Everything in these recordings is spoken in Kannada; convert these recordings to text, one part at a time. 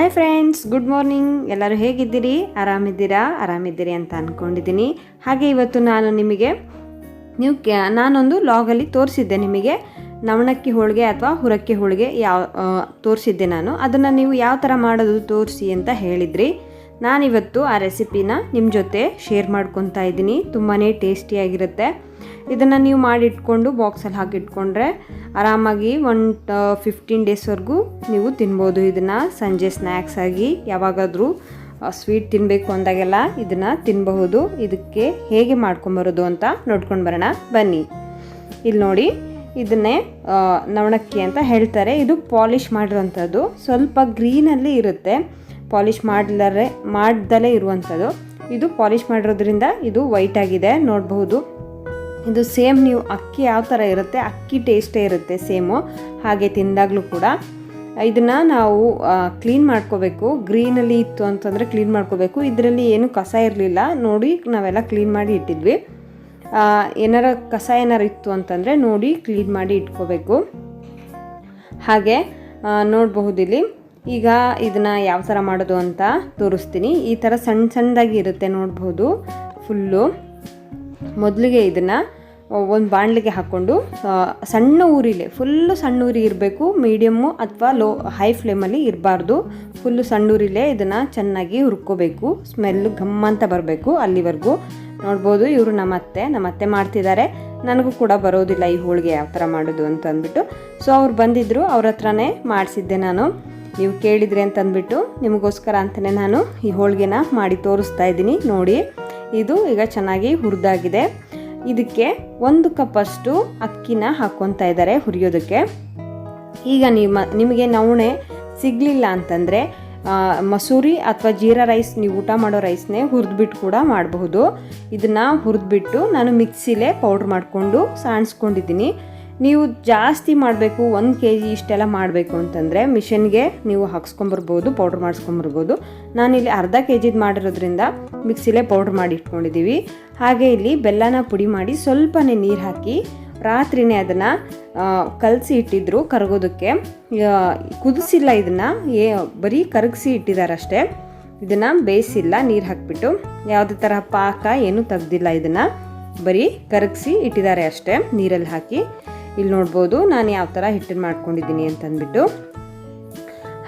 Hi friends, good morning. ಎಲ್ಲರೂ ಹೇಗಿದ್ದೀರಿ? ಆರಾಮಿದ್ದೀರಿ ಅಂತ ಅಂದ್ಕೊಂಡಿದ್ದೀನಿ. ಹಾಗೆ ಇವತ್ತು ನಾನು ನಿಮಗೆ ನಾನೊಂದು ಲಾಗಲ್ಲಿ ತೋರಿಸಿದ್ದೆ ನಿಮಗೆ ನವಣಕ್ಕಿ ಹೋಳಿಗೆ ಅಥವಾ ಹುರಕ್ಕಿ ಹೋಳಿಗೆ ತೋರಿಸಿದ್ದೆ ನಾನು. ಅದನ್ನು ನೀವು ಯಾವ ಥರ ಮಾಡೋದು ತೋರಿಸಿ ಅಂತ ಹೇಳಿದ್ರಿ. ನಾನಿವತ್ತು ಆ ರೆಸಿಪಿನ ನಿಮ್ಮ ಜೊತೆ ಶೇರ್ ಮಾಡ್ಕೊತಾ ಇದ್ದೀನಿ. ತುಂಬಾ ಟೇಸ್ಟಿಯಾಗಿರುತ್ತೆ. ಇದನ್ನು ನೀವು ಮಾಡಿಟ್ಕೊಂಡು ಬಾಕ್ಸಲ್ಲಿ ಹಾಕಿಟ್ಕೊಂಡ್ರೆ ಆರಾಮಾಗಿ 15 ಡೇಸ್ವರೆಗೂ ನೀವು ತಿನ್ಬೋದು. ಇದನ್ನು ಸಂಜೆ ಸ್ನ್ಯಾಕ್ಸ್ ಆಗಿ ಯಾವಾಗಾದರೂ ಸ್ವೀಟ್ ತಿನ್ನಬೇಕು ಅಂದಾಗೆಲ್ಲ ಇದನ್ನು ತಿನ್ನಬಹುದು. ಇದಕ್ಕೆ ಹೇಗೆ ಮಾಡ್ಕೊಂಬರೋದು ಅಂತ ನೋಡ್ಕೊಂಡು ಬರೋಣ ಬನ್ನಿ. ಇಲ್ಲಿ ನೋಡಿ, ಇದನ್ನೇ ನವಣಕ್ಕಿ ಅಂತ ಹೇಳ್ತಾರೆ. ಇದು ಪಾಲಿಷ್ ಮಾಡಿರೋವಂಥದ್ದು, ಸ್ವಲ್ಪ ಗ್ರೀನಲ್ಲಿ ಇರುತ್ತೆ. ಪಾಲಿಷ್ ಮಾಡ್ದಲೇ ಇರುವಂಥದ್ದು. ಇದು ಪಾಲಿಷ್ ಮಾಡಿರೋದ್ರಿಂದ ಇದು ವೈಟ್ ಆಗಿದೆ, ನೋಡಬಹುದು. ಇದು ಸೇಮ್ ನೀವು ಅಕ್ಕಿ ಯಾವ ಥರ ಇರುತ್ತೆ, ಅಕ್ಕಿ ಟೇಸ್ಟೇ ಇರುತ್ತೆ ಸೇಮು. ಹಾಗೆ ತಿಂದಾಗಲೂ ಕೂಡ ಇದನ್ನು ನಾವು ಕ್ಲೀನ್ ಮಾಡ್ಕೋಬೇಕು. ಗ್ರೀನಲ್ಲಿ ಇತ್ತು ಅಂತಂದರೆ ಕ್ಲೀನ್ ಮಾಡ್ಕೋಬೇಕು. ಇದರಲ್ಲಿ ಏನು ಕಸ ಇರಲಿಲ್ಲ ನೋಡಿ, ನಾವೆಲ್ಲ ಕ್ಲೀನ್ ಮಾಡಿ ಇಟ್ಟಿದ್ವಿ. ಕಸ ಏನಾರು ಇತ್ತು ಅಂತಂದರೆ ನೋಡಿ ಕ್ಲೀನ್ ಮಾಡಿ ಇಟ್ಕೋಬೇಕು. ಹಾಗೆ ನೋಡಬಹುದಿಲ್ಲಿ. ಈಗ ಇದನ್ನು ಯಾವ ಥರ ಮಾಡೋದು ಅಂತ ತೋರಿಸ್ತೀನಿ. ಈ ಥರ ಸಣ್ಣದಾಗಿ ಇರುತ್ತೆ, ನೋಡಬಹುದು. ಫುಲ್ಲು ಮೊದಲಿಗೆ ಇದನ್ನು ಒಂದು ಬಾಣಲಿಗೆ ಹಾಕ್ಕೊಂಡು ಸಣ್ಣ ಉರಿ ಇರಬೇಕು. ಮೀಡಿಯಮ್ಮು ಅಥವಾ ಹೈ ಫ್ಲೇಮಲ್ಲಿ ಇರಬಾರ್ದು. ಫುಲ್ಲು ಸಣ್ಣ ಉರಿಲೇ ಇದನ್ನು ಚೆನ್ನಾಗಿ ಹುರ್ಕೋಬೇಕು. ಸ್ಮೆಲ್ಲು ಘಮ್ಮಂತ ಬರಬೇಕು. ಅಲ್ಲಿವರೆಗೂ ನೋಡ್ಬೋದು. ಇವರು ನಮ್ಮತ್ತೆ ಮಾಡ್ತಿದ್ದಾರೆ. ನನಗೂ ಕೂಡ ಬರೋದಿಲ್ಲ ಈ ಹೋಳಿಗೆ ಯಾವ ಥರ ಮಾಡೋದು ಅಂತ ಅಂದ್ಬಿಟ್ಟು. ಸೊ ಅವ್ರು ಬಂದಿದ್ದರು, ಅವ್ರ ಹತ್ರನೇ ಮಾಡಿಸಿದ್ದೆ ನಾನು. ನೀವು ಕೇಳಿದ್ರಿ ಅಂತಂದ್ಬಿಟ್ಟು ನಿಮಗೋಸ್ಕರ ಅಂತಲೇ ನಾನು ಈ ಹೋಳಿಗೆನ ಮಾಡಿ ತೋರಿಸ್ತಾ ಇದ್ದೀನಿ. ನೋಡಿ, ಇದು ಈಗ ಚೆನ್ನಾಗಿ ಹುರಿದಾಗಿದೆ. ಇದಕ್ಕೆ 1 ಕಪ್ಪಷ್ಟು ಅಕ್ಕಿನ ಹಾಕ್ಕೊತಾ ಇದ್ದಾರೆ ಹುರಿಯೋದಕ್ಕೆ. ಈಗ ನಿಮಗೆ ನವಣೆ ಸಿಗಲಿಲ್ಲ ಅಂತಂದರೆ ಮಸೂರಿ ಅಥವಾ ಜೀರಾ ರೈಸ್, ನೀವು ಊಟ ಮಾಡೋ ರೈಸ್ನೇ ಹುರಿದ್ಬಿಟ್ಟು ಕೂಡ ಮಾಡಬಹುದು. ಇದನ್ನು ಹುರಿದ್ಬಿಟ್ಟು ನಾನು ಮಿಕ್ಸಿಲೇ ಪೌಡ್ರ್ ಮಾಡಿಕೊಂಡು ಸಾಣಿಸ್ಕೊಂಡಿದ್ದೀನಿ. ನೀವು ಜಾಸ್ತಿ ಮಾಡಬೇಕು, 1 kg ಇಷ್ಟೆಲ್ಲ ಮಾಡಬೇಕು ಅಂತಂದರೆ ಮಿಷನ್ಗೆ ನೀವು ಹಾಕ್ಸ್ಕೊಂಬರ್ಬೋದು, ಪೌಡ್ರ್ ಮಾಡಿಸ್ಕೊಂಬರ್ಬೋದು. ನಾನಿಲ್ಲಿ ಅರ್ಧ kg ಮಾಡಿರೋದ್ರಿಂದ ಮಿಕ್ಸಿಲೇ ಪೌಡ್ರ್ ಮಾಡಿ ಇಟ್ಕೊಂಡಿದ್ದೀವಿ. ಹಾಗೆ ಇಲ್ಲಿ ಬೆಲ್ಲನ ಪುಡಿ ಮಾಡಿ ಸ್ವಲ್ಪನೇ ನೀರು ಹಾಕಿ ರಾತ್ರಿನೇ ಅದನ್ನು ಕಲಸಿ ಇಟ್ಟಿದ್ರು ಕರಗೋದಕ್ಕೆ. ಕುದಿಸಿಲ್ಲ, ಇದನ್ನು ಬರೀ ಕರಗಿಸಿ ಇಟ್ಟಿದ್ದಾರಷ್ಟೇ. ಇದನ್ನು ಬೇಯಿಸಿಲ್ಲ, ನೀರು ಹಾಕಿಬಿಟ್ಟು ಯಾವುದೇ ಥರ ಪಾಕ ಏನೂ ತೆಗ್ದಿಲ್ಲ. ಇದನ್ನು ಬರೀ ಕರಗಿಸಿ ಇಟ್ಟಿದ್ದಾರೆ ಅಷ್ಟೇ ನೀರಲ್ಲಿ ಹಾಕಿ. ಇಲ್ಲಿ ನೋಡ್ಬೋದು ನಾನು ಯಾವ ಥರ ಹಿಟ್ಟನ್ನು ಮಾಡ್ಕೊಂಡಿದ್ದೀನಿ ಅಂತಂದ್ಬಿಟ್ಟು.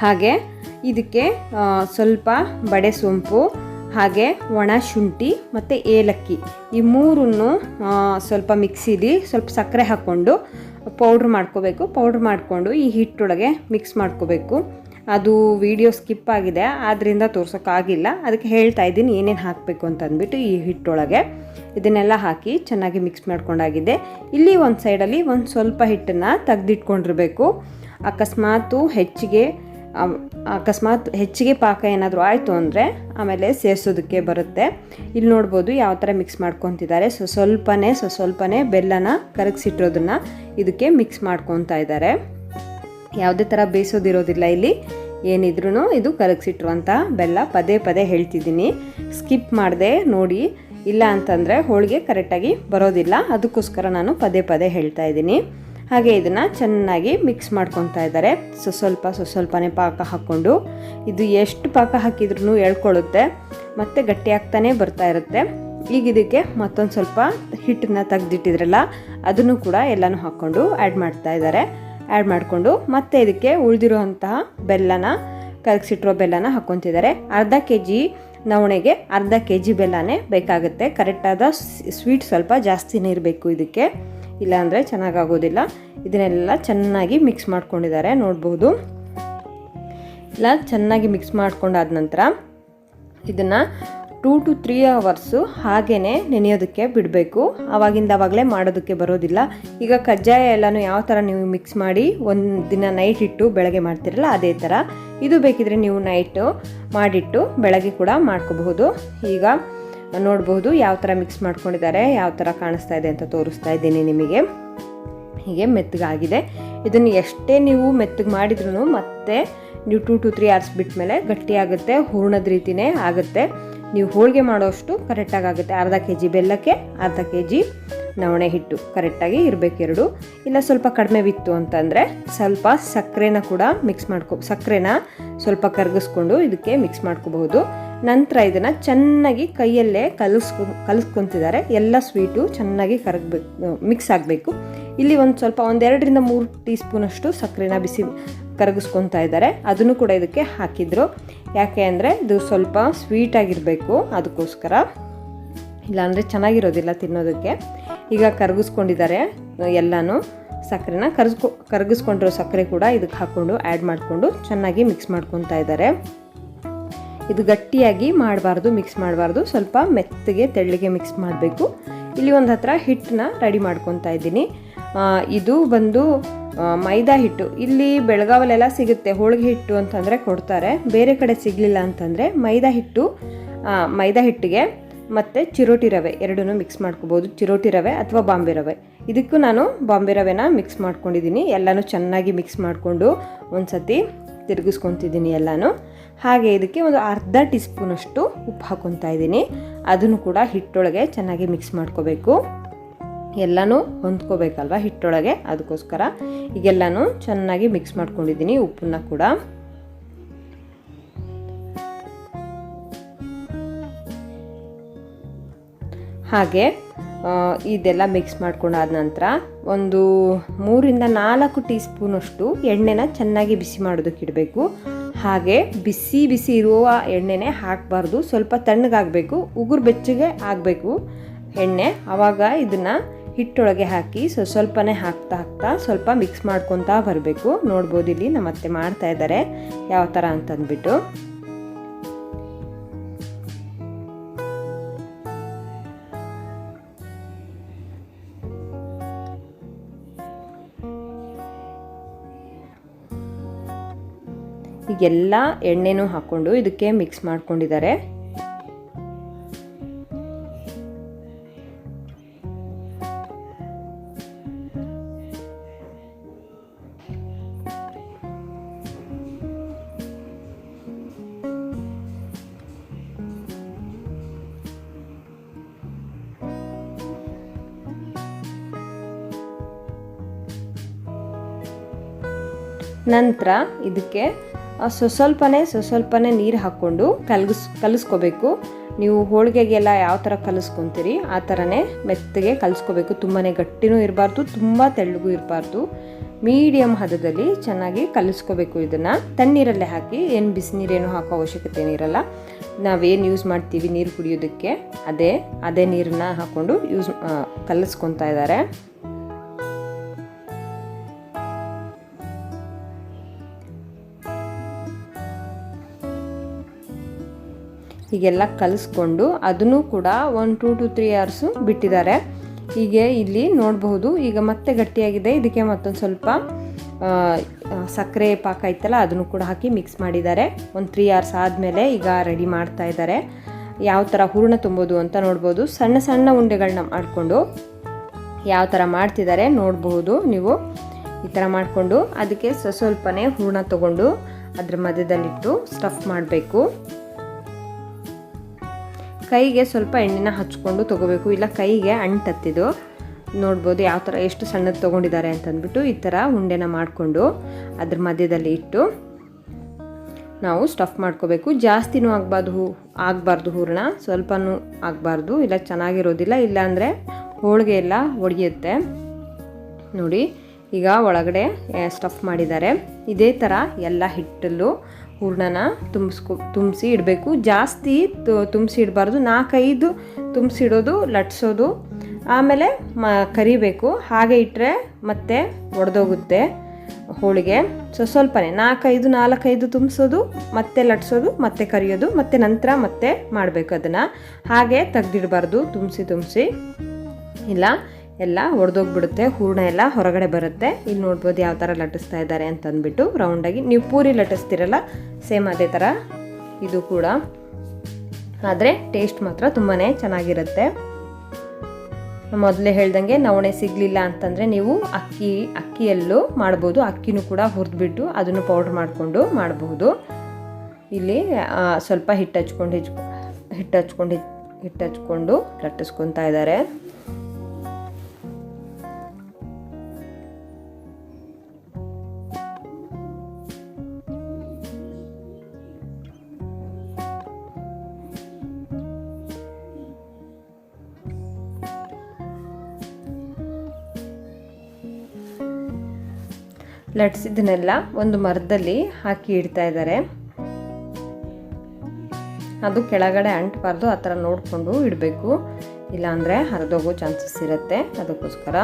ಹಾಗೆ ಇದಕ್ಕೆ ಸ್ವಲ್ಪ ಬಡೆ ಸೋಂಪು, ಹಾಗೆ ಒಣ ಶುಂಠಿ ಮತ್ತು ಏಲಕ್ಕಿ, ಈ ಮೂರನ್ನು ಸ್ವಲ್ಪ ಮಿಕ್ಸಿಲಿ ಸ್ವಲ್ಪ ಸಕ್ಕರೆ ಹಾಕ್ಕೊಂಡು ಪೌಡ್ರ್ ಮಾಡ್ಕೋಬೇಕು. ಪೌಡ್ರ್ ಮಾಡಿಕೊಂಡು ಈ ಹಿಟ್ಟೊಳಗೆ ಮಿಕ್ಸ್ ಮಾಡ್ಕೋಬೇಕು. ಅದು ವಿಡಿಯೋ ಸ್ಕಿಪ್ ಆಗಿದೆ, ಆದ್ದರಿಂದ ತೋರ್ಸೋಕ್ಕಾಗಿಲ್ಲ. ಅದಕ್ಕೆ ಹೇಳ್ತಾ ಇದ್ದೀನಿ ಏನೇನು ಹಾಕಬೇಕು ಅಂತಂದ್ಬಿಟ್ಟು. ಈ ಹಿಟ್ಟೊಳಗೆ ಇದನ್ನೆಲ್ಲ ಹಾಕಿ ಚೆನ್ನಾಗಿ ಮಿಕ್ಸ್ ಮಾಡ್ಕೊಂಡಾಗಿದೆ. ಇಲ್ಲಿ ಒಂದು ಸೈಡಲ್ಲಿ ಒಂದು ಸ್ವಲ್ಪ ಹಿಟ್ಟನ್ನು ತೆಗೆದಿಟ್ಕೊಂಡಿರಬೇಕು. ಅಕಸ್ಮಾತ್ ಹೆಚ್ಚಿಗೆ ಪಾಕ ಏನಾದರೂ ಆಯಿತು ಅಂದರೆ ಆಮೇಲೆ ಸೇರಿಸೋದಕ್ಕೆ ಬರುತ್ತೆ. ಇಲ್ಲಿ ನೋಡ್ಬೋದು ಯಾವ ಥರ ಮಿಕ್ಸ್ ಮಾಡ್ಕೊತಿದ್ದಾರೆ. ಸ್ವಲ್ಪನೇ ಬೆಲ್ಲನ ಕರಗಿಸಿಟ್ಟಿರೋದನ್ನು ಇದಕ್ಕೆ ಮಿಕ್ಸ್ ಮಾಡ್ಕೊತಾ ಇದ್ದಾರೆ. ಯಾವುದೇ ಥರ ಬೇಯಿಸೋದಿರೋದಿಲ್ಲ ಇಲ್ಲಿ. ಏನಿದ್ರೂ ಇದು ಕರಗಿಸಿಟ್ಟಿರುವಂಥ ಬೆಲ್ಲ. ಪದೇ ಹೇಳ್ತಿದ್ದೀನಿ, ಸ್ಕಿಪ್ ಮಾಡಿದೆ ನೋಡಿ. ಇಲ್ಲ ಅಂತಂದರೆ ಹೋಳಿಗೆ ಕರೆಕ್ಟಾಗಿ ಬರೋದಿಲ್ಲ. ಅದಕ್ಕೋಸ್ಕರ ನಾನು ಪದೇ ಹೇಳ್ತಾ ಇದ್ದೀನಿ. ಹಾಗೆ ಇದನ್ನು ಚೆನ್ನಾಗಿ ಮಿಕ್ಸ್ ಮಾಡ್ಕೊತಾ ಇದ್ದಾರೆ. ಸ್ವಲ್ಪನೇ ಪಾಕ ಹಾಕ್ಕೊಂಡು. ಇದು ಎಷ್ಟು ಪಾಕ ಹಾಕಿದ್ರೂ ಎಳ್ಕೊಳ್ಳುತ್ತೆ, ಮತ್ತು ಗಟ್ಟಿ ಆಗ್ತಾನೆ ಬರ್ತಾ ಇರುತ್ತೆ. ಈಗ ಇದಕ್ಕೆ ಮತ್ತೊಂದು ಸ್ವಲ್ಪ ಹಿಟ್ಟನ್ನ ತೆಗೆದಿಟ್ಟಿದ್ರಲ್ಲ, ಅದನ್ನು ಕೂಡ ಎಲ್ಲನೂ ಹಾಕ್ಕೊಂಡು ಆ್ಯಡ್ ಮಾಡ್ತಾ ಇದ್ದಾರೆ. ಆ್ಯಡ್ ಮಾಡಿಕೊಂಡು ಮತ್ತೆ ಇದಕ್ಕೆ ಉಳಿದಿರುವಂತಹ ಕರಗಿಸಿಟ್ಟಿರೋ ಬೆಲ್ಲನ ಹಾಕ್ಕೊತಿದ್ದಾರೆ. ಅರ್ಧ kg ನವಣೆಗೆ ಅರ್ಧ kg ಬೆಲ್ಲನೇ ಬೇಕಾಗುತ್ತೆ. ಕರೆಕ್ಟಾದ ಸ್ವೀಟ್ ಸ್ವಲ್ಪ ಜಾಸ್ತಿನೇ ಇರಬೇಕು ಇದಕ್ಕೆ, ಇಲ್ಲಾಂದರೆ ಚೆನ್ನಾಗಾಗೋದಿಲ್ಲ. ಇದನ್ನೆಲ್ಲ ಚೆನ್ನಾಗಿ ಮಿಕ್ಸ್ ಮಾಡ್ಕೊಂಡಿದ್ದಾರೆ, ನೋಡ್ಬೋದು. ಎಲ್ಲ ಚೆನ್ನಾಗಿ ಮಿಕ್ಸ್ ಮಾಡ್ಕೊಂಡಾದ ನಂತರ ಇದನ್ನು 2 to 3 hours ಹಾಗೇ ನೆನೆಯೋದಕ್ಕೆ ಬಿಡಬೇಕು. ಆವಾಗಲೇ ಮಾಡೋದಕ್ಕೆ ಬರೋದಿಲ್ಲ. ಈಗ ಕಜ್ಜಾಯ ಎಲ್ಲನೂ ಯಾವ ಥರ ನೀವು ಮಿಕ್ಸ್ ಮಾಡಿ ಒಂದು ದಿನ ನೈಟ್ ಇಟ್ಟು ಬೆಳಗ್ಗೆ ಮಾಡ್ತಿರಲ್ಲ, ಅದೇ ಥರ ಇದು ಬೇಕಿದ್ರೆ ನೀವು ನೈಟು ಮಾಡಿಟ್ಟು ಬೆಳಗ್ಗೆ ಕೂಡ ಮಾಡ್ಕೋಬಹುದು. ಈಗ ನೋಡಬಹುದು ಯಾವ ಥರ ಮಿಕ್ಸ್ ಮಾಡ್ಕೊಂಡಿದ್ದಾರೆ, ಯಾವ ಥರ ಕಾಣಿಸ್ತಾ ಇದೆ ಅಂತ ತೋರಿಸ್ತಾ ಇದ್ದೀನಿ ನಿಮಗೆ. ಹೀಗೆ ಮೆತ್ತಗಾಗಿದೆ. ಇದನ್ನು ಎಷ್ಟೇ ನೀವು ಮೆತ್ತಗೆ ಮಾಡಿದ್ರೂ ಮತ್ತೆ ನೀವು 2 to 3 hours ಬಿಟ್ಟ ಮೇಲೆ ಗಟ್ಟಿಯಾಗುತ್ತೆ, ಹೂರ್ಣದ ರೀತಿಯೇ ಆಗುತ್ತೆ. ನೀವು ಹೋಳಿಗೆ ಮಾಡೋಷ್ಟು ಕರೆಕ್ಟಾಗಿ ಆಗುತ್ತೆ. ಅರ್ಧ kg ಬೆಲ್ಲಕ್ಕೆ ಅರ್ಧ kg ನವಣೆ ಹಿಟ್ಟು ಕರೆಕ್ಟಾಗಿ ಇರಬೇಕು ಎರಡು. ಇಲ್ಲ ಸ್ವಲ್ಪ ಕಡಿಮೆ ಬಿತ್ತು ಅಂತಂದರೆ ಸ್ವಲ್ಪ ಸಕ್ಕರೆನ ಕೂಡ ಸಕ್ಕರೆನ ಸ್ವಲ್ಪ ಕರಗಿಸ್ಕೊಂಡು ಇದಕ್ಕೆ ಮಿಕ್ಸ್ ಮಾಡ್ಕೋಬಹುದು. ನಂತರ ಇದನ್ನು ಚೆನ್ನಾಗಿ ಕೈಯಲ್ಲೇ ಕಲಿಸ್ಕೊತಿದ್ದಾರೆ. ಎಲ್ಲ ಸ್ವೀಟು ಚೆನ್ನಾಗಿ ಮಿಕ್ಸ್ ಆಗಬೇಕು. ಇಲ್ಲಿ ಸ್ವಲ್ಪ 1-2-3 ಟೀ ಸ್ಪೂನಷ್ಟು ಸಕ್ಕರೆನ ಕರಗಿಸ್ಕೊತಾ ಇದ್ದಾರೆ. ಅದನ್ನು ಕೂಡ ಇದಕ್ಕೆ ಹಾಕಿದ್ರು. ಯಾಕೆ ಅಂದರೆ ಇದು ಸ್ವಲ್ಪ ಸ್ವೀಟಾಗಿರಬೇಕು, ಅದಕ್ಕೋಸ್ಕರ, ಇಲ್ಲಾಂದರೆ ಚೆನ್ನಾಗಿರೋದಿಲ್ಲ ತಿನ್ನೋದಕ್ಕೆ. ಈಗ ಕರಗಿಸ್ಕೊಂಡಿದ್ದಾರೆ ಎಲ್ಲನೂ. ಸಕ್ಕರೆನ ಕರಗಿಸ್ಕೊಂಡಿರೋ ಸಕ್ಕರೆ ಕೂಡ ಇದಕ್ಕೆ ಹಾಕ್ಕೊಂಡು ಆ್ಯಡ್ ಮಾಡಿಕೊಂಡು ಚೆನ್ನಾಗಿ ಮಿಕ್ಸ್ ಮಾಡ್ಕೊತಾ ಇದ್ದಾರೆ. ಇದು ಗಟ್ಟಿಯಾಗಿ ಮಿಕ್ಸ್ ಮಾಡಬಾರ್ದು, ಸ್ವಲ್ಪ ಮೆತ್ತಗೆ ತೆಳ್ಳಗೆ ಮಿಕ್ಸ್ ಮಾಡಬೇಕು. ಇಲ್ಲಿ ಒಂದು ಹತ್ರ ಹಿಟ್ಟನ್ನ ರೆಡಿ ಮಾಡ್ಕೊತಾ ಇದ್ದೀನಿ. ಇದು ಬಂದು ಮೈದಾ ಹಿಟ್ಟು. ಇಲ್ಲಿ ಬೆಳಗಾವಲ್ಲೆಲ್ಲ ಸಿಗುತ್ತೆ ಹೋಳಿಗೆ ಹಿಟ್ಟು ಅಂತಂದರೆ ಕೊಡ್ತಾರೆ. ಬೇರೆ ಕಡೆ ಸಿಗಲಿಲ್ಲ ಅಂತಂದರೆ ಮೈದಾ ಹಿಟ್ಟಿಗೆ ಮತ್ತು ಚಿರೋಟಿ ರವೆ ಎರಡನ್ನೂ ಮಿಕ್ಸ್ ಮಾಡ್ಕೋಬೋದು. ಚಿರೋಟಿ ರವೆ ಅಥವಾ ಬಾಂಬೆ ರವೆ. ಇದಕ್ಕೂ ನಾನು ಬಾಂಬೆ ರವೆನ ಮಿಕ್ಸ್ ಮಾಡ್ಕೊಂಡಿದ್ದೀನಿ. ಎಲ್ಲನೂ ಚೆನ್ನಾಗಿ ಮಿಕ್ಸ್ ಮಾಡಿಕೊಂಡು ಒಂದು ಸತಿ ತಿರುಗಿಸ್ಕೊತಿದ್ದೀನಿ ಎಲ್ಲನೂ. ಹಾಗೆ ಇದಕ್ಕೆ ಒಂದು ಅರ್ಧ ಟೀ ಸ್ಪೂನಷ್ಟು ಉಪ್ಪು ಹಾಕ್ಕೊತಾ ಇದ್ದೀನಿ. ಅದನ್ನು ಕೂಡ ಹಿಟ್ಟೊಳಗೆ ಚೆನ್ನಾಗಿ ಮಿಕ್ಸ್ ಮಾಡ್ಕೋಬೇಕು. ಎಲ್ಲನೂ ಹೊಂದ್ಕೋಬೇಕಲ್ವ ಹಿಟ್ಟೊಳಗೆ, ಅದಕ್ಕೋಸ್ಕರ ಈಗೆಲ್ಲನೂ ಚೆನ್ನಾಗಿ ಮಿಕ್ಸ್ ಮಾಡ್ಕೊಂಡಿದ್ದೀನಿ ಉಪ್ಪನ್ನ ಕೂಡ. ಹಾಗೆ ಇದೆಲ್ಲ ಮಿಕ್ಸ್ ಮಾಡ್ಕೊಂಡಾದ ನಂತರ ಒಂದು 3-4 ಟೀ ಸ್ಪೂನಷ್ಟು ಎಣ್ಣೆನ ಚೆನ್ನಾಗಿ ಬಿಸಿ ಮಾಡೋದಕ್ಕೆ ಇಡಬೇಕು. ಹಾಗೆ ಬಿಸಿ ಇರುವ ಎಣ್ಣೆನೇ ಹಾಕಬಾರ್ದು, ಸ್ವಲ್ಪ ತಣ್ಣಗಾಗಬೇಕು, ಉಗುರು ಬೆಚ್ಚಗೆ ಆಗಬೇಕು ಎಣ್ಣೆ. ಆವಾಗ ಇದನ್ನು ಹಿಟ್ಟೊಳಗೆ ಹಾಕಿ ಸ್ವಲ್ಪನೇ ಹಾಕ್ತಾ ಸ್ವಲ್ಪ ಮಿಕ್ಸ್ ಮಾಡ್ಕೊತಾ ಬರಬೇಕು. ನೋಡ್ಬೋದು ಇಲ್ಲಿ ನಮ್ಮ ಅತ್ತೆ ಮಾಡ್ತಾ ಇದ್ದಾರೆ ಯಾವ ಥರ ಅಂತಂದ್ಬಿಟ್ಟು. ಈಗೆಲ್ಲ ಎಣ್ಣೆನೂ ಹಾಕ್ಕೊಂಡು ಇದಕ್ಕೆ ಮಿಕ್ಸ್ ಮಾಡ್ಕೊಂಡಿದ್ದಾರೆ. ನಂತರ ಇದಕ್ಕೆ ಸ್ವಲ್ಪನೇ ನೀರು ಹಾಕ್ಕೊಂಡು ಕಲಿಸ್ಕೋಬೇಕು. ನೀವು ಹೋಳಿಗೆಗೆಲ್ಲ ಯಾವ ಥರ ಕಲಿಸ್ಕೊತೀರಿ ಆ ಥರನೇ ಮೆತ್ತಗೆ ಕಲಿಸ್ಕೋಬೇಕು. ತುಂಬಾ ಗಟ್ಟಿನೂ ಇರಬಾರ್ದು, ತುಂಬ ತೆಳ್ಳಗೂ ಇರಬಾರ್ದು. ಮೀಡಿಯಮ್ ಹದದಲ್ಲಿ ಚೆನ್ನಾಗಿ ಕಲಿಸ್ಕೋಬೇಕು. ಇದನ್ನು ತಣ್ಣೀರಲ್ಲೇ ಹಾಕಿ, ಏನು ಬಿಸಿನೀರೇನು ಹಾಕೋ ಅವಶ್ಯಕತೆ ಏನಿರಲ್ಲ. ನಾವೇನು ಯೂಸ್ ಮಾಡ್ತೀವಿ ನೀರು ಕುಡಿಯೋದಕ್ಕೆ ಅದೇ ನೀರನ್ನ ಹಾಕ್ಕೊಂಡು ಕಲಿಸ್ಕೊತಾ ಇದ್ದಾರೆ. ಹೀಗೆಲ್ಲ ಕಲಿಸ್ಕೊಂಡು ಅದನ್ನು ಕೂಡ 1 to 3 hours ಬಿಟ್ಟಿದ್ದಾರೆ. ಹೀಗೆ ಇಲ್ಲಿ ನೋಡಬಹುದು. ಈಗ ಮತ್ತೆ ಗಟ್ಟಿಯಾಗಿದೆ. ಇದಕ್ಕೆ ಮತ್ತೊಂದು ಸ್ವಲ್ಪ ಸಕ್ಕರೆ ಪಾಕ ಇತ್ತಲ್ಲ ಅದನ್ನು ಕೂಡ ಹಾಕಿ ಮಿಕ್ಸ್ ಮಾಡಿದ್ದಾರೆ. 3 hours ಆದಮೇಲೆ ಈಗ ರೆಡಿ ಮಾಡ್ತಾ ಇದ್ದಾರೆ. ಯಾವ ಥರ ಹೂರಣ ತುಂಬೋದು ಅಂತ ನೋಡ್ಬೋದು. ಸಣ್ಣ ಉಂಡೆಗಳನ್ನ ಮಾಡಿಕೊಂಡು ಯಾವ ಥರ ಮಾಡ್ತಿದ್ದಾರೆ ನೋಡಬಹುದು ನೀವು. ಈ ಥರ ಮಾಡಿಕೊಂಡು ಅದಕ್ಕೆ ಸ್ವಲ್ಪನೇ ಹೂರಣ ತೊಗೊಂಡು ಅದ್ರ ಮಧ್ಯದಲ್ಲಿಟ್ಟು ಸ್ಟಫ್ ಮಾಡಬೇಕು. ಕೈಗೆ ಸ್ವಲ್ಪ ಎಣ್ಣೆನ ಹಚ್ಕೊಂಡು ತೊಗೋಬೇಕು, ಇಲ್ಲ ಕೈಗೆ ಅಂಟತ್ತಿದ್ದು. ನೋಡ್ಬೋದು ಯಾವ ಥರ ಎಷ್ಟು ಸಣ್ಣದು ತೊಗೊಂಡಿದ್ದಾರೆ ಅಂತಂದ್ಬಿಟ್ಟು. ಈ ಥರ ಉಂಡೆನ ಮಾಡಿಕೊಂಡು ಅದ್ರ ಮಧ್ಯದಲ್ಲಿ ಇಟ್ಟು ನಾವು ಸ್ಟಫ್ ಮಾಡ್ಕೋಬೇಕು. ಜಾಸ್ತಿನೂ ಆಗಬಾರ್ದು ಹೂರಣ, ಸ್ವಲ್ಪನೂ ಆಗಬಾರ್ದು, ಇಲ್ಲ ಚೆನ್ನಾಗಿರೋದಿಲ್ಲ. ಇಲ್ಲಾಂದರೆ ಹೋಳಿಗೆ ಎಲ್ಲ ಒಡೆಯುತ್ತೆ. ನೋಡಿ ಈಗ ಒಳಗಡೆ ಸ್ಟಫ್ ಮಾಡಿದ್ದಾರೆ. ಇದೇ ಥರ ಎಲ್ಲ ಹಿಟ್ಟಲ್ಲೂ ಹೂರಣನ ತುಂಬಿಸಿ ಇಡಬೇಕು. ಜಾಸ್ತಿ ತುಂಬಿಸಿ ಇಡಬಾರ್ದು. 4-5 ತುಂಬಿಸಿಡೋದು, ಲಟ್ಸೋದು, ಆಮೇಲೆ ಕರಿಬೇಕು. ಹಾಗೆ ಇಟ್ಟರೆ ಮತ್ತೆ ಒಡೆದೋಗುತ್ತೆ ಹೋಳಿಗೆ. ಸ್ವಲ್ಪನೇ 4-5 ತುಂಬಿಸೋದು, ಮತ್ತೆ ಲಟ್ಸೋದು, ಮತ್ತೆ ಕರಿಯೋದು, ಮತ್ತೆ ನಂತರ ಮತ್ತೆ ಮಾಡಬೇಕು. ಅದನ್ನು ಹಾಗೆ ತೆಗ್ದಿಡಬಾರ್ದು. ತುಂಬಿಸಿ ಇಲ್ಲ ಎಲ್ಲ ಒಡೆದೋಗ್ಬಿಡುತ್ತೆ, ಹೂರಣ ಎಲ್ಲ ಹೊರಗಡೆ ಬರುತ್ತೆ. ಇಲ್ಲಿ ನೋಡ್ಬೋದು ಯಾವ ಥರ ಲಟ್ಟಿಸ್ತಾ ಇದ್ದಾರೆ ಅಂತಂದ್ಬಿಟ್ಟು. ರೌಂಡಾಗಿ ನೀವು ಪೂರಿ ಲಟ್ಟಿಸ್ತಿರಲ್ಲ ಸೇಮ್ ಅದೇ ಥರ ಇದು ಕೂಡ. ಆದರೆ ಟೇಸ್ಟ್ ಮಾತ್ರ ತುಂಬಾ ಚೆನ್ನಾಗಿರುತ್ತೆ. ಮೊದಲೇ ಹೇಳ್ದಂಗೆ ನವಣೆ ಸಿಗಲಿಲ್ಲ ಅಂತಂದರೆ ನೀವು ಅಕ್ಕಿಯಲ್ಲೂ ಮಾಡ್ಬೋದು. ಅಕ್ಕಿನೂ ಕೂಡ ಹುರಿದ್ಬಿಟ್ಟು ಅದನ್ನು ಪೌಡ್ರ್ ಮಾಡಿಕೊಂಡು ಮಾಡಬಹುದು. ಇಲ್ಲಿ ಸ್ವಲ್ಪ ಹಿಟ್ಟು ಹಚ್ಕೊಂಡು ಲಟ್ಟಿಸ್ಕೊತಾ ಇದ್ದಾರೆ. ಲಟ್ಸಿದ್ದನ್ನೆಲ್ಲ ಒಂದು ಮರದಲ್ಲಿ ಹಾಕಿ ಇಡ್ತಾ ಇದ್ದಾರೆ. ಅದು ಕೆಳಗಡೆ ಅಂಟಬಾರ್ದು, ಆ ಥರ ನೋಡಿಕೊಂಡು ಇಡಬೇಕು, ಇಲ್ಲಾಂದರೆ ಹರಿದೋಗೋ ಚಾನ್ಸಸ್ ಇರುತ್ತೆ. ಅದಕ್ಕೋಸ್ಕರ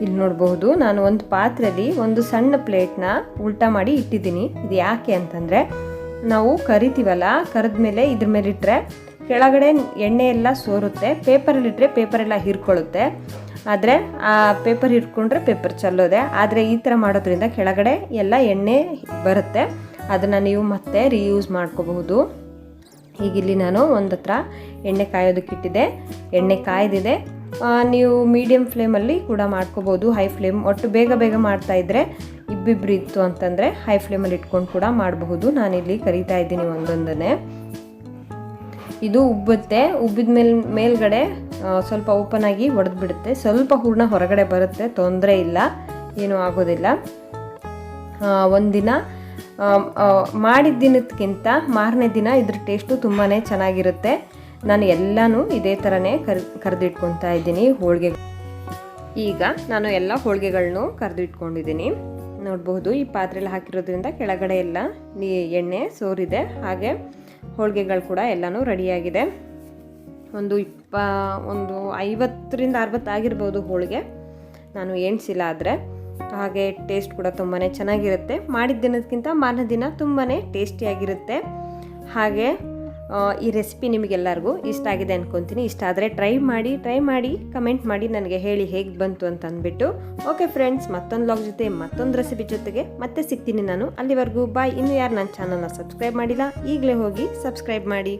ಇಲ್ಲಿ ನೋಡಬಹುದು, ನಾನು ಒಂದು ಪಾತ್ರೆಯಲ್ಲಿ ಒಂದು ಸಣ್ಣ ಪ್ಲೇಟ್ನ ಉಲ್ಟಾ ಮಾಡಿ ಇಟ್ಟಿದ್ದೀನಿ. ಇದು ಯಾಕೆ ಅಂತಂದರೆ, ನಾವು ಕರಿತೀವಲ್ಲ, ಕರಿದ್ಮೇಲೆ ಇದ್ರ ಮೇಲೆ ಇಟ್ಟರೆ ಕೆಳಗಡೆ ಎಣ್ಣೆ ಎಲ್ಲ ಸೋರುತ್ತೆ, ಪೇಪರಲ್ಲಿಟ್ಟರೆ ಪೇಪರೆಲ್ಲ ಹೀರ್ಕೊಳ್ಳುತ್ತೆ. ಆದರೆ ಆ ಪೇಪರ್ ಹಿಡ್ಕೊಂಡ್ರೆ ಪೇಪರ್ ಚೆಲ್ಲೋದೆ. ಆದರೆ ಈ ಥರ ಮಾಡೋದ್ರಿಂದ ಕೆಳಗಡೆ ಎಲ್ಲ ಎಣ್ಣೆ ಬರುತ್ತೆ, ಅದನ್ನು ನೀವು ಮತ್ತೆ ರೀಯೂಸ್ ಮಾಡ್ಕೋಬಹುದು. ಹೀಗಿಲ್ಲಿ ನಾನು ಒಂದು ಹತ್ರ ಎಣ್ಣೆ ಕಾಯೋದಕ್ಕಿಟ್ಟಿದ್ದೆ, ಎಣ್ಣೆ ಕಾಯ್ದಿದೆ. ನೀವು ಮೀಡಿಯಮ್ ಫ್ಲೇಮಲ್ಲಿ ಕೂಡ ಮಾಡ್ಕೋಬೋದು, ಹೈ ಫ್ಲೇಮ್. ಒಟ್ಟು ಬೇಗ ಬೇಗ ಮಾಡ್ತಾಯಿದ್ರೆ ಇಬ್ಬಿಬ್ರು ಇತ್ತು ಅಂತಂದರೆ ಹೈ ಫ್ಲೇಮಲ್ಲಿ ಇಟ್ಕೊಂಡು ಕೂಡ ಮಾಡಬಹುದು. ನಾನಿಲ್ಲಿ ಕರಿತಾ ಇದ್ದೀನಿ ಒಂದೊಂದನ್ನೇ. ಇದು ಉಬ್ಬುತ್ತೆ, ಉಬ್ಬಿದ ಮೇಲ್ಗಡೆ ಸ್ವಲ್ಪ ಓಪನ್ ಆಗಿ ಒಡೆದ್ಬಿಡುತ್ತೆ. ಸ್ವಲ್ಪ ಹೂರಣ ಹೊರಗಡೆ ಬರುತ್ತೆ, ತೊಂದರೆ ಇಲ್ಲ, ಏನೂ ಆಗೋದಿಲ್ಲ. ಒಂದಿನ ಮಾಡಿದ ದಿನಕ್ಕಿಂತ ಮಾರನೇ ದಿನ ಇದ್ರ ಟೇಸ್ಟು ತುಂಬಾ ಚೆನ್ನಾಗಿರುತ್ತೆ. ನಾನು ಎಲ್ಲನೂ ಇದೇ ಥರನೇ ಕರೆದಿಟ್ಕೊತಾ ಇದ್ದೀನಿ ಹೋಳಿಗೆ. ಈಗ ನಾನು ಎಲ್ಲ ಹೋಳಿಗೆಗಳನ್ನೂ ಕರೆದಿಟ್ಕೊಂಡಿದ್ದೀನಿ. ನೋಡಬಹುದು, ಈ ಪಾತ್ರೆಯಲ್ಲಿ ಹಾಕಿರೋದ್ರಿಂದ ಕೆಳಗಡೆ ಎಲ್ಲ ಎಣ್ಣೆ ಸೋರಿದೆ. ಹಾಗೆ ಹೋಳಿಗೆಗಳು ಕೂಡ ಎಲ್ಲನೂ ರೆಡಿಯಾಗಿದೆ. ಒಂದು 50ರಿಂದ 60 ಆಗಿರ್ಬೋದು ಹೋಳಿಗೆ, ನಾನು ಎಣಿಸಿಲ್ಲ. ಆದರೆ ಹಾಗೆ ಟೇಸ್ಟ್ ಕೂಡ ತುಂಬಾ ಚೆನ್ನಾಗಿರುತ್ತೆ. ಮಾಡಿದ ದಿನಕ್ಕಿಂತ ಮಾರನೇ ದಿನ ತುಂಬಾ ಟೇಸ್ಟಿಯಾಗಿರುತ್ತೆ. ಹಾಗೆ ಈ ರೆಸಿಪಿ ನಿಮಗೆಲ್ಲರಿಗೂ ಇಷ್ಟ ಆಗಿದೆ ಅಂದ್ಕೊತೀನಿ. ಇಷ್ಟ ಆದರೆ ಟ್ರೈ ಮಾಡಿ ಕಮೆಂಟ್ ಮಾಡಿ ನನಗೆ ಹೇಳಿ ಹೇಗೆ ಬಂತು ಅಂತ ಅಂದ್ಬಿಟ್ಟು. ಓಕೆ ಫ್ರೆಂಡ್ಸ್, ಮತ್ತೊಂದು ವ್ಲಾಗ್ ಜೊತೆ ಮತ್ತೊಂದು ರೆಸಿಪಿ ಜೊತೆಗೆ ಮತ್ತೆ ಸಿಗ್ತೀನಿ ನಾನು. ಅಲ್ಲಿವರೆಗೂ ಬಾಯ್. ಇನ್ನೂ ಯಾರು ನನ್ನ ಚಾನಲ್ನ ಸಬ್ಸ್ಕ್ರೈಬ್ ಮಾಡಿಲ್ಲ, ಈಗಲೇ ಹೋಗಿ ಸಬ್ಸ್ಕ್ರೈಬ್ ಮಾಡಿ.